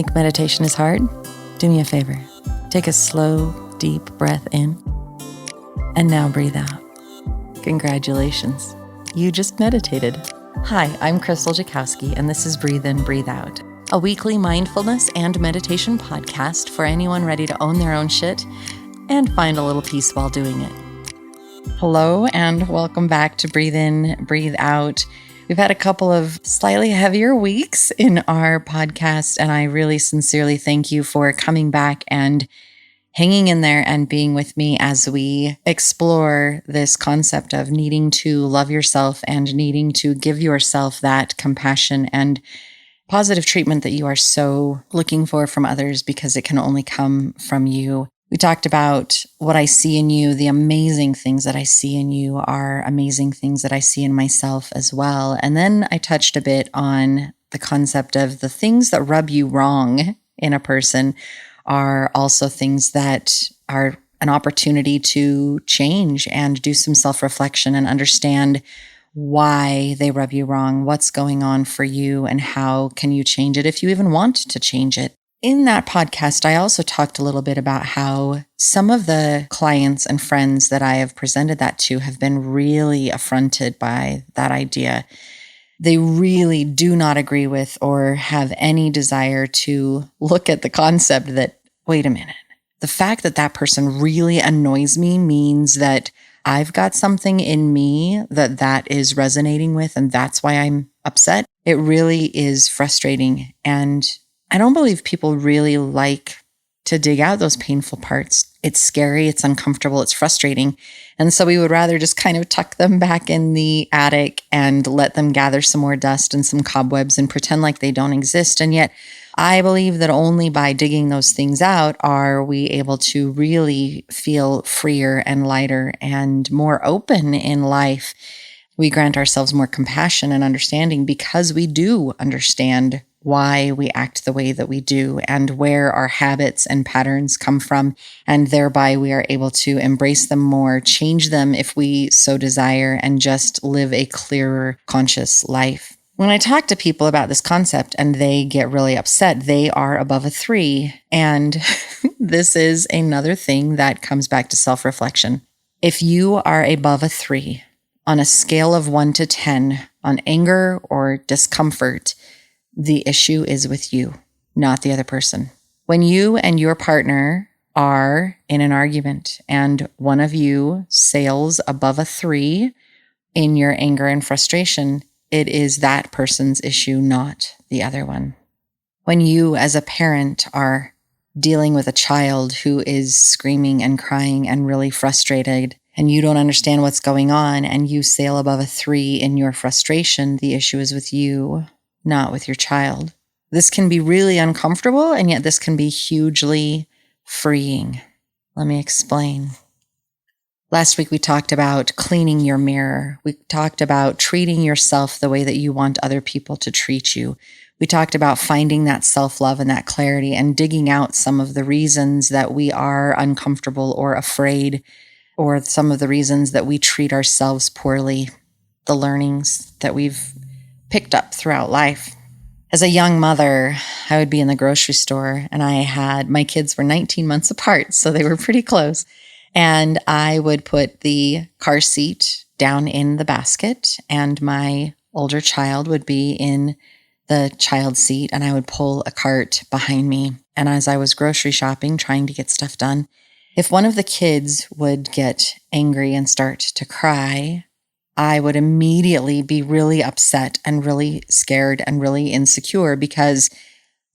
Think meditation is hard? Do me a favor. Take a slow, deep breath in, and now breathe out. Congratulations. You just meditated. Hi, I'm Krystal Jakosky, and this is Breathe In, Breathe Out, a weekly mindfulness and meditation podcast for anyone ready to own their own shit and find a little peace while doing it. Hello, and welcome back to Breathe In, Breathe Out. We've had a couple of slightly heavier weeks in our podcast, and I really sincerely thank you for coming back and hanging in there and being with me as we explore this concept of needing to love yourself and needing to give yourself that compassion and positive treatment that you are so looking for from others because it can only come from you. We talked about what I see in you. The amazing things that I see in you are amazing things that I see in myself as well. And then I touched a bit on the concept of the things that rub you wrong in a person are also things that are an opportunity to change and do some self-reflection and understand why they rub you wrong, what's going on for you, and how can you change it if you even want to change it. In that podcast, I also talked a little bit about how some of the clients and friends that I have presented that to have been really affronted by that idea. They really do not agree with or have any desire to look at the concept that, wait a minute, the fact that that person really annoys me means that I've got something in me that is resonating with, and that's why I'm upset. It really is frustrating, and I don't believe people really like to dig out those painful parts. It's scary, it's uncomfortable, it's frustrating. And so we would rather just kind of tuck them back in the attic and let them gather some more dust and some cobwebs and pretend like they don't exist. And yet I believe that only by digging those things out are we able to really feel freer and lighter and more open in life. We grant ourselves more compassion and understanding because we do understand why we act the way that we do and where our habits and patterns come from. And thereby we are able to embrace them more, change them if we so desire, and just live a clearer, conscious life. When I talk to people about this concept and they get really upset, they are above a 3. And this is another thing that comes back to self-reflection. If you are above a 3 on a scale of 1 to 10 on anger or discomfort, the issue is with you, not the other person. When you and your partner are in an argument and one of you sails above a 3 in your anger and frustration, it is that person's issue, not the other one. When you as a parent are dealing with a child who is screaming and crying and really frustrated, and you don't understand what's going on, and you sail above a 3 in your frustration, the issue is with you, not with your child. This can be really uncomfortable, and yet this can be hugely freeing. Let me explain. Last week, we talked about cleaning your mirror. We talked about treating yourself the way that you want other people to treat you. We talked about finding that self-love and that clarity and digging out some of the reasons that we are uncomfortable or afraid, or some of the reasons that we treat ourselves poorly, the learnings that we've picked up throughout life. As a young mother, I would be in the grocery store, and my kids were 19 months apart, so they were pretty close. And I would put the car seat down in the basket, and my older child would be in the child seat, and I would pull a cart behind me. And as I was grocery shopping, trying to get stuff done, if one of the kids would get angry and start to cry, I would immediately be really upset and really scared and really insecure because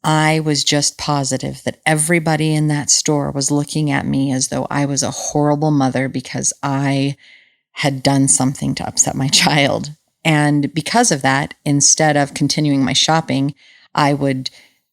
I was just positive that everybody in that store was looking at me as though I was a horrible mother because I had done something to upset my child. And because of that, instead of continuing my shopping, I would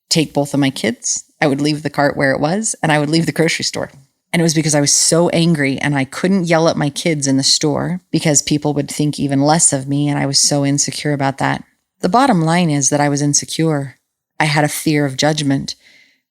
take both of my kids, I would leave the cart where it was, and I would leave the grocery store. And it was because I was so angry and I couldn't yell at my kids in the store because people would think even less of me, and I was so insecure about that. The bottom line is that I was insecure. I had a fear of judgment.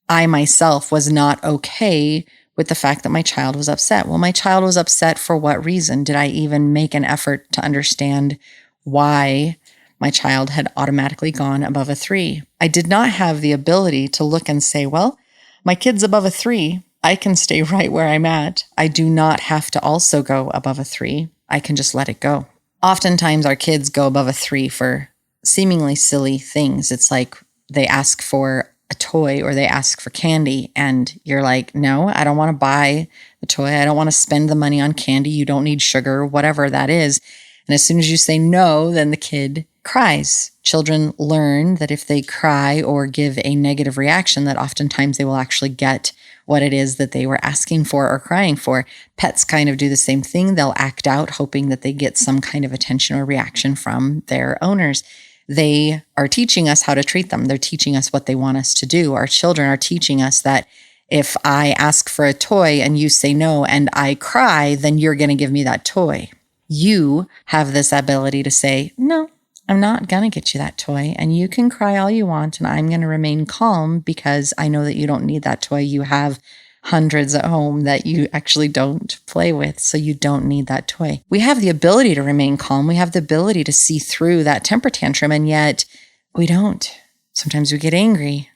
I myself was not okay with the fact that my child was upset. Well, my child was upset for what reason? Did I even make an effort to understand why my child had automatically gone above a 3. I did not have the ability to look and say, well, my kid's above a 3. I can stay right where I'm at. I do not have to also go above a 3. I can just let it go. Oftentimes our kids go above a 3 for seemingly silly things. It's like they ask for a toy or they ask for candy and you're like, no, I don't want to buy the toy. I don't want to spend the money on candy. You don't need sugar, whatever that is. And as soon as you say no, then the kid cries. Children learn that if they cry or give a negative reaction, that oftentimes they will actually get what it is that they were asking for or crying for. Pets kind of do the same thing. They'll act out hoping that they get some kind of attention or reaction from their owners. They are teaching us how to treat them. They're teaching us what they want us to do. Our children are teaching us that if I ask for a toy and you say no and I cry, then you're going to give me that toy. You have this ability to say, no, I'm not going to get you that toy. And you can cry all you want and I'm going to remain calm because I know that you don't need that toy. You have hundreds at home that you actually don't play with, so you don't need that toy. We have the ability to remain calm. We have the ability to see through that temper tantrum, and yet we don't. Sometimes we get angry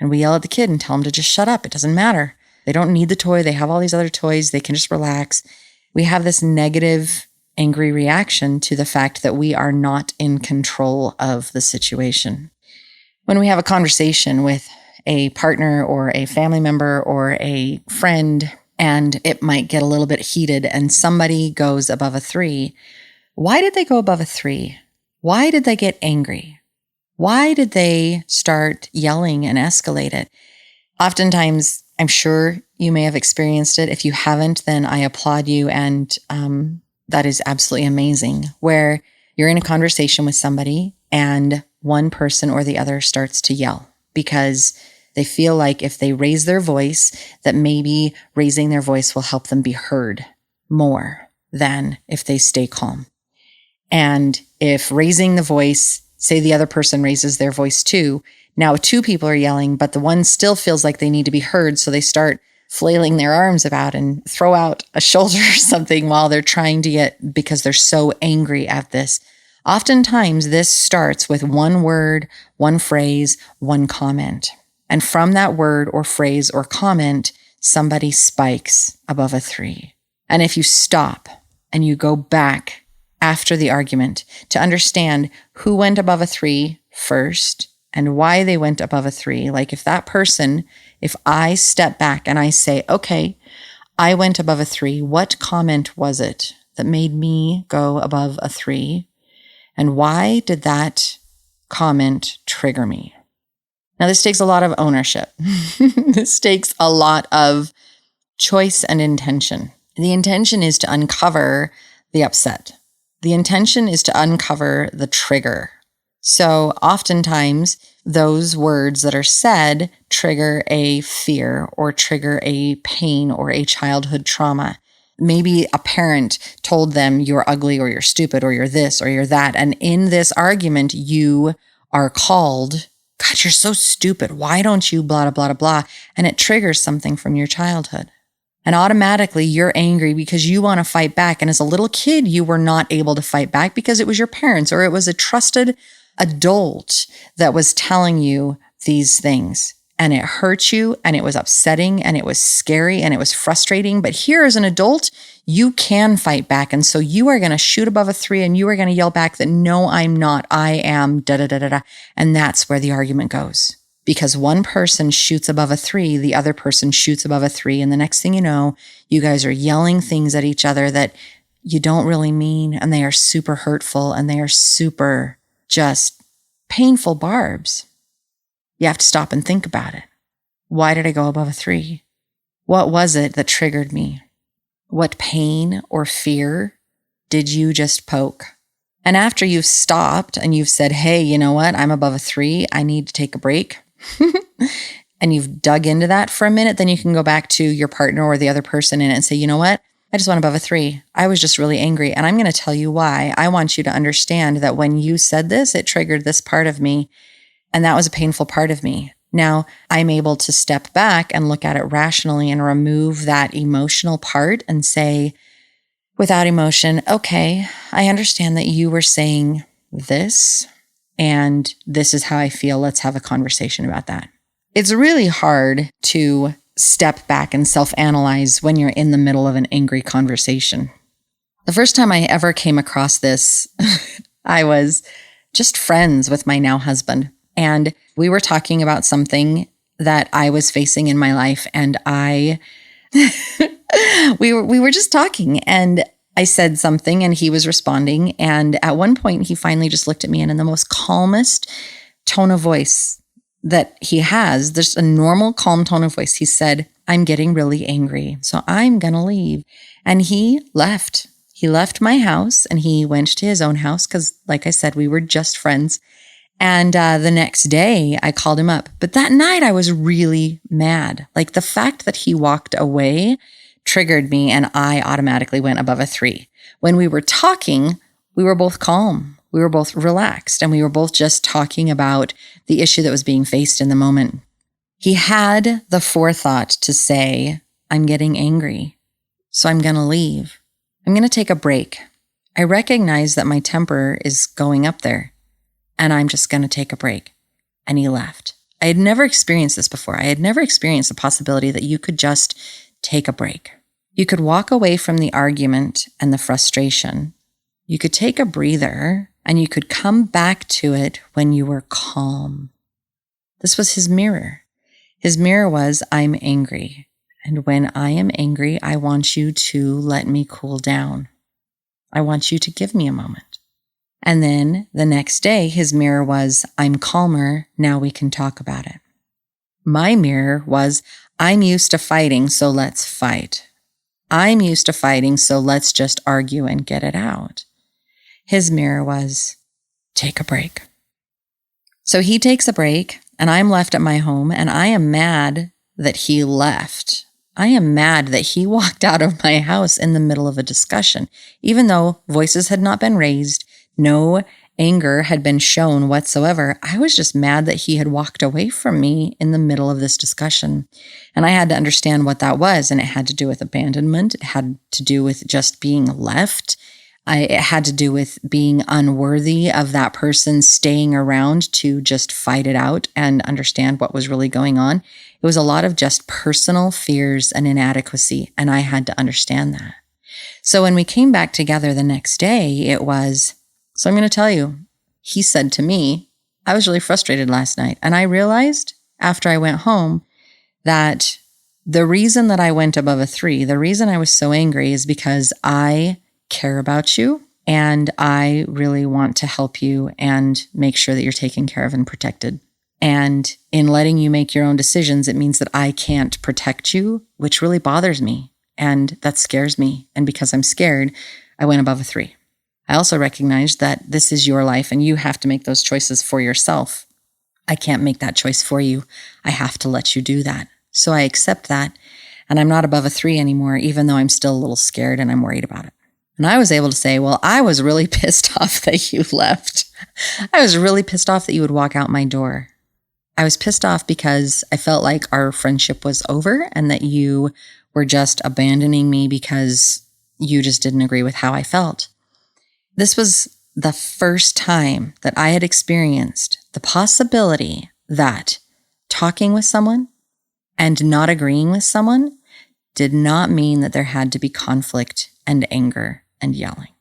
and we yell at the kid and tell them to just shut up. It doesn't matter. They don't need the toy. They have all these other toys. They can just relax. We have this negative, angry reaction to the fact that we are not in control of the situation. When we have a conversation with a partner or a family member or a friend, and it might get a little bit heated and somebody goes above a 3. Why did they go above a 3? Why did they get angry? Why did they start yelling and escalate it? Oftentimes, I'm sure you may have experienced it. If you haven't, then I applaud you. And that is absolutely amazing, where you're in a conversation with somebody and one person or the other starts to yell because they feel like if they raise their voice, that maybe raising their voice will help them be heard more than if they stay calm. And if raising the voice, say the other person raises their voice too, now 2 people are yelling, but the one still feels like they need to be heard. So they start flailing their arms about and throw out a shoulder or something while they're trying to get, because they're so angry at this. Oftentimes this starts with one word, one phrase, one comment. And from that word or phrase or comment, somebody spikes above a 3. And if you stop and you go back after the argument to understand who went above a 3 first and why they went above a 3, like if that person, if I step back and I say, okay, I went above a 3, what comment was it that made me go above a 3? And why did that comment trigger me? Now, this takes a lot of ownership. This takes a lot of choice and intention. The intention is to uncover the upset. The intention is to uncover the trigger. So oftentimes, those words that are said trigger a fear or trigger a pain or a childhood trauma. Maybe a parent told them you're ugly or you're stupid or you're this or you're that. And in this argument, you are called, God, you're so stupid. Why don't you blah, blah, blah, blah. And it triggers something from your childhood. And automatically you're angry because you want to fight back. And as a little kid, you were not able to fight back because it was your parents or it was a trusted adult that was telling you these things. And it hurt you and it was upsetting and it was scary and it was frustrating. But here as an adult, you can fight back. And so you are going to shoot above a 3 and you are going to yell back that, no, I'm not. I am da da da da da. And that's where the argument goes. Because one person shoots above a 3, the other person shoots above a 3. And the next thing you know, you guys are yelling things at each other that you don't really mean. And they are super hurtful and they are super just painful barbs. You have to stop and think about it. Why did I go above a 3? What was it that triggered me? What pain or fear did you just poke? And after you've stopped and you've said, hey, you know what? I'm above a 3. I need to take a break. And you've dug into that for a minute, then you can go back to your partner or the other person in it and say, you know what? I just went above a 3. I was just really angry. And I'm going to tell you why. I want you to understand that when you said this, it triggered this part of me. And that was a painful part of me. Now I'm able to step back and look at it rationally and remove that emotional part and say, without emotion, okay, I understand that you were saying this, and this is how I feel. Let's have a conversation about that. It's really hard to step back and self-analyze when you're in the middle of an angry conversation. The first time I ever came across this, I was just friends with my now husband, and we were talking about something that I was facing in my life, and we were just talking, and I said something and he was responding, and at one point he finally just looked at me, and in the most calmest tone of voice that he has, there's a normal calm tone of voice, he said, "I'm getting really angry, so I'm gonna leave." And he left. He left my house and he went to his own house because, like I said, we were just friends. And the next day I called him up. But that night I was really mad. Like, the fact that he walked away triggered me, and I automatically went above a 3. When we were talking, we were both calm. We were both relaxed, and we were both just talking about the issue that was being faced in the moment. He had the forethought to say, "I'm getting angry, so I'm going to leave. I'm going to take a break. I recognize that my temper is going up there, and I'm just going to take a break." And he left. I had never experienced this before. I had never experienced the possibility that you could just take a break. You could walk away from the argument and the frustration. You could take a breather, and you could come back to it when you were calm. This was his mirror. His mirror was, "I'm angry. And when I am angry, I want you to let me cool down. I want you to give me a moment." And then the next day, his mirror was, "I'm calmer. Now we can talk about it." My mirror was, "I'm used to fighting, so let's fight. I'm used to fighting, so let's just argue and get it out." His mirror was, "Take a break." So he takes a break, and I'm left at my home, and I am mad that he left. I am mad that he walked out of my house in the middle of a discussion, even though voices had not been raised, no anger had been shown whatsoever. I was just mad that he had walked away from me in the middle of this discussion. And I had to understand what that was. And it had to do with abandonment. It had to do with just being left. It had to do with being unworthy of that person staying around to just fight it out and understand what was really going on. It was a lot of just personal fears and inadequacy, and I had to understand that. So when we came back together the next day, it was, "So I'm going to tell you," he said to me, "I was really frustrated last night." And I realized after I went home that the reason that I went above a 3, the reason I was so angry is because I care about you, and I really want to help you and make sure that you're taken care of and protected. And in letting you make your own decisions, it means that I can't protect you, which really bothers me. And that scares me. And because I'm scared, I went above a 3. I also recognize that this is your life and you have to make those choices for yourself. I can't make that choice for you. I have to let you do that. So I accept that. And I'm not above a 3 anymore, even though I'm still a little scared and I'm worried about it. And I was able to say, well, I was really pissed off that you left. I was really pissed off that you would walk out my door. I was pissed off because I felt like our friendship was over and that you were just abandoning me because you just didn't agree with how I felt. This was the first time that I had experienced the possibility that talking with someone and not agreeing with someone did not mean that there had to be conflict and anger and yelling.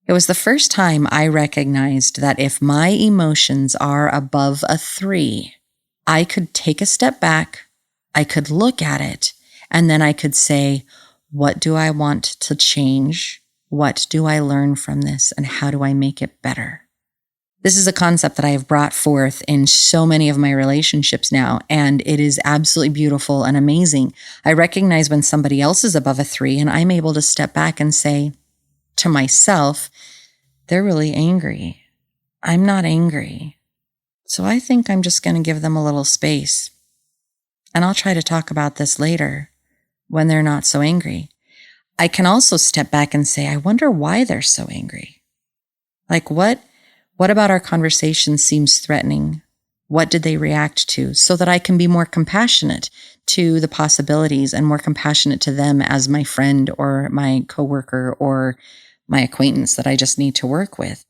It was the first time I recognized that if my emotions are above a 3, I could take a step back, I could look at it, and then I could say, what do I want to change? What do I learn from this? And how do I make it better? This is a concept that I have brought forth in so many of my relationships now, and it is absolutely beautiful and amazing. I recognize when somebody else is above a 3, and I'm able to step back and say to myself, they're really angry. I'm not angry. So I think I'm just going to give them a little space. And I'll try to talk about this later when they're not so angry. I can also step back and say, I wonder why they're so angry. Like, what about our conversation seems threatening? What did they react to? So that I can be more compassionate to the possibilities and more compassionate to them as my friend or my coworker or my acquaintance that I just need to work with.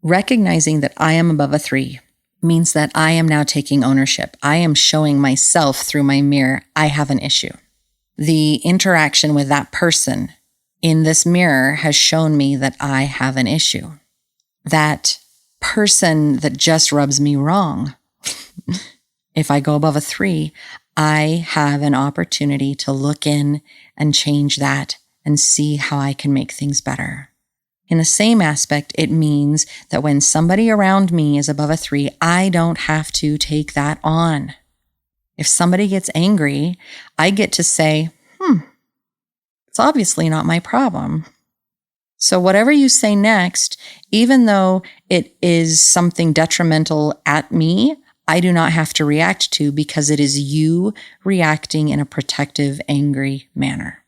Recognizing that I am above a 3 means that I am now taking ownership. I am showing myself through my mirror, I have an issue. The interaction with that person in this mirror has shown me that I have an issue. That person that just rubs me wrong, if I go above a 3, I have an opportunity to look in and change that and see how I can make things better. In the same aspect, it means that when somebody around me is above a 3, I don't have to take that on. If somebody gets angry, I get to say, it's obviously not my problem. So whatever you say next, even though it is something detrimental at me, I do not have to react to because it is you reacting in a protective, angry manner.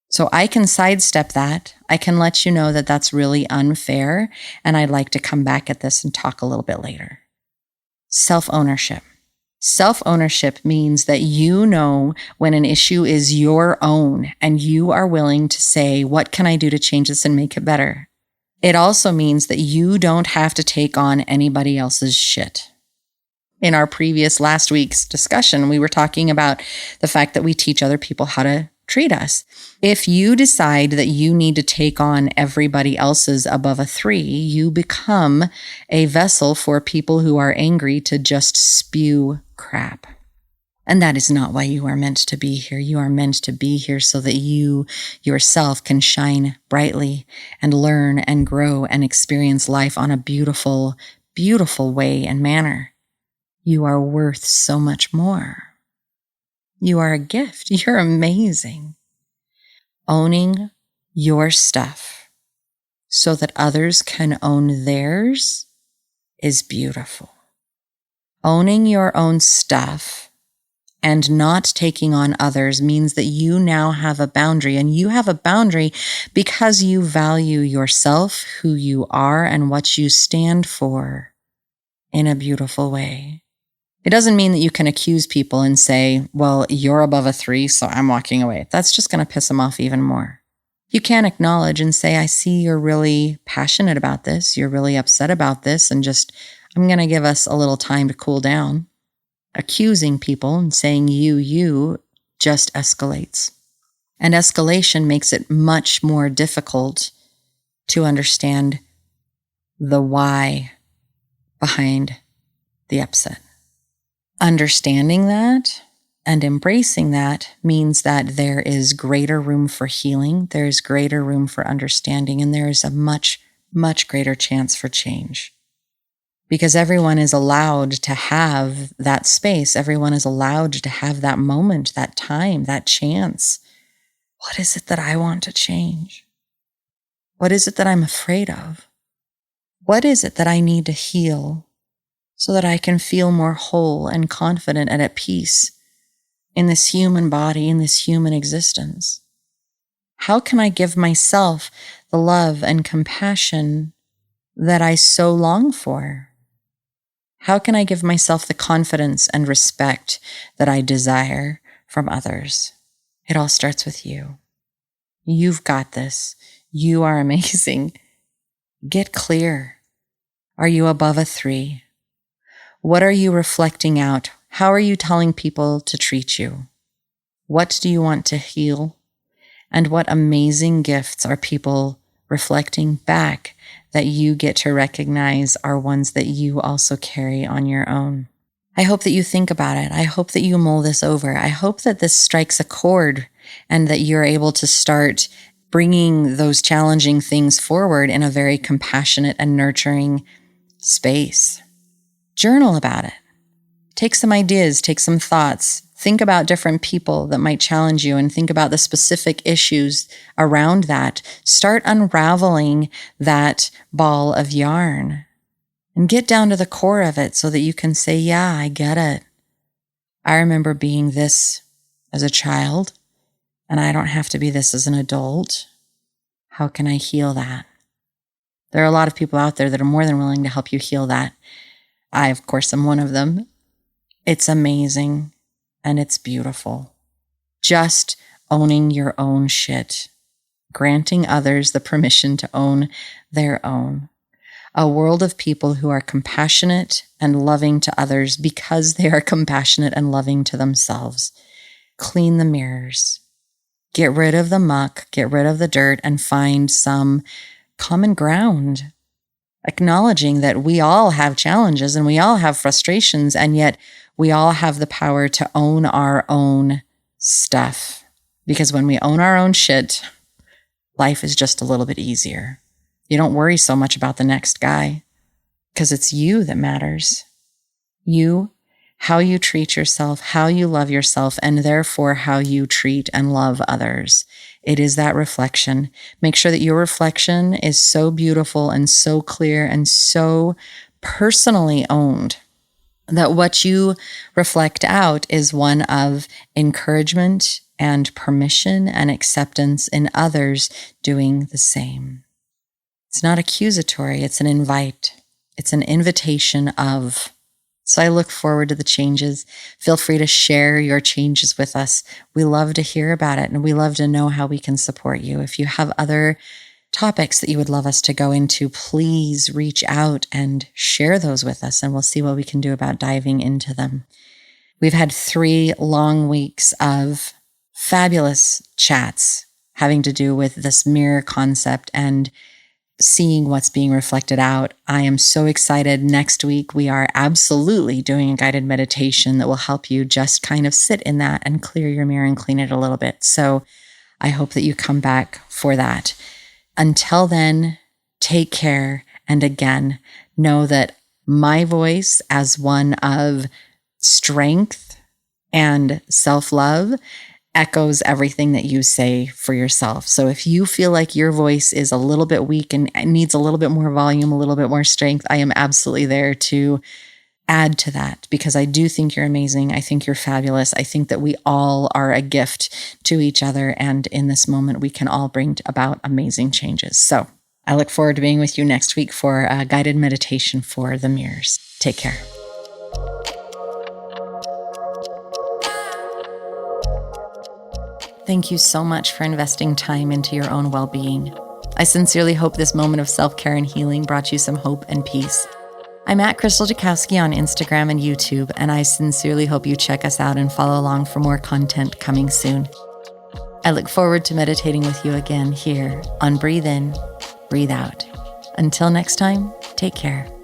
So I can sidestep that. I can let you know that that's really unfair, and I'd like to come back at this and talk a little bit later. Self-ownership. Self-ownership means that you know when an issue is your own and you are willing to say, what can I do to change this and make it better? It also means that you don't have to take on anybody else's shit. In our previous last week's discussion, we were talking about the fact that we teach other people how to treat us. If you decide that you need to take on everybody else's above a 3, you become a vessel for people who are angry to just spew crap. And that is not why you are meant to be here. You are meant to be here so that you yourself can shine brightly and learn and grow and experience life on a beautiful, beautiful way and manner. You are worth so much more. You are a gift. You're amazing. Owning your stuff so that others can own theirs is beautiful. Owning your own stuff and not taking on others means that you now have a boundary, and you have a boundary because you value yourself, who you are, and what you stand for in a beautiful way. It doesn't mean that you can accuse people and say, well, you're above a 3, so I'm walking away. That's just going to piss them off even more. You can acknowledge and say, I see you're really passionate about this. You're really upset about this. And I'm going to give us a little time to cool down. Accusing people and saying you just escalates. And escalation makes it much more difficult to understand the why behind the upset. Understanding that and embracing that means that there is greater room for healing, there's greater room for understanding, and there is a much, much greater chance for change. Because everyone is allowed to have that space. Everyone is allowed to have that moment, that time, that chance. What is it that I want to change? What is it that I'm afraid of? What is it that I need to heal so that I can feel more whole and confident and at peace in this human body, in this human existence? How can I give myself the love and compassion that I so long for? How can I give myself the confidence and respect that I desire from others? It all starts with you. You've got this. You are amazing. Get clear. Are you above a 3? What are you reflecting out? How are you telling people to treat you? What do you want to heal? And what amazing gifts are people reflecting back that you get to recognize are ones that you also carry on your own? I hope that you think about it. I hope that you mull this over. I hope that this strikes a chord and that you're able to start bringing those challenging things forward in a very compassionate and nurturing space. Journal about it. Take some ideas, take some thoughts. Think about different people that might challenge you and think about the specific issues around that. Start unraveling that ball of yarn and get down to the core of it so that you can say, yeah, I get it. I remember being this as a child, and I don't have to be this as an adult. How can I heal that? There are a lot of people out there that are more than willing to help you heal that. I, of course, am one of them. It's amazing and it's beautiful. Just owning your own shit, granting others the permission to own their own. a world of people who are compassionate and loving to others because they are compassionate and loving to themselves. Clean the mirrors. Get rid of the muck, get rid of the dirt, and find some common ground. Acknowledging that we all have challenges and we all have frustrations, and yet we all have the power to own our own stuff. Because when we own our own shit, life is just a little bit easier. You don't worry so much about the next guy because it's you that matters. You, how you treat yourself, how you love yourself, and therefore how you treat and love others. It is that reflection. Make sure that your reflection is so beautiful and so clear and so personally owned that what you reflect out is one of encouragement and permission and acceptance in others doing the same. It's not accusatory, it's an invite. It's an invitation of. So I look forward to the changes. Feel free to share your changes with us. We love to hear about it, and we love to know how we can support you. If you have other topics that you would love us to go into, please reach out and share those with us, and we'll see what we can do about diving into them. We've had 3 long weeks of fabulous chats having to do with this mirror concept and seeing what's being reflected out. I am so excited. Next week, we are absolutely doing a guided meditation that will help you just kind of sit in that and clear your mirror and clean it a little bit. So I hope that you come back for that. Until then, take care. And again, know that my voice as one of strength and self-love echoes everything that you say for yourself. So if you feel like your voice is a little bit weak and needs a little bit more volume, a little bit more strength, I am absolutely there to add to that, because I do think you're amazing. I think you're fabulous. I think that we all are a gift to each other. And in this moment, we can all bring about amazing changes. So I look forward to being with you next week for a guided meditation for the mirrors. Take care. Thank you so much for investing time into your own well-being. I sincerely hope this moment of self-care and healing brought you some hope and peace. I'm at Krystal Jakosky on Instagram and YouTube, and I sincerely hope you check us out and follow along for more content coming soon. I look forward to meditating with you again here on Breathe In, Breathe Out. Until next time, take care.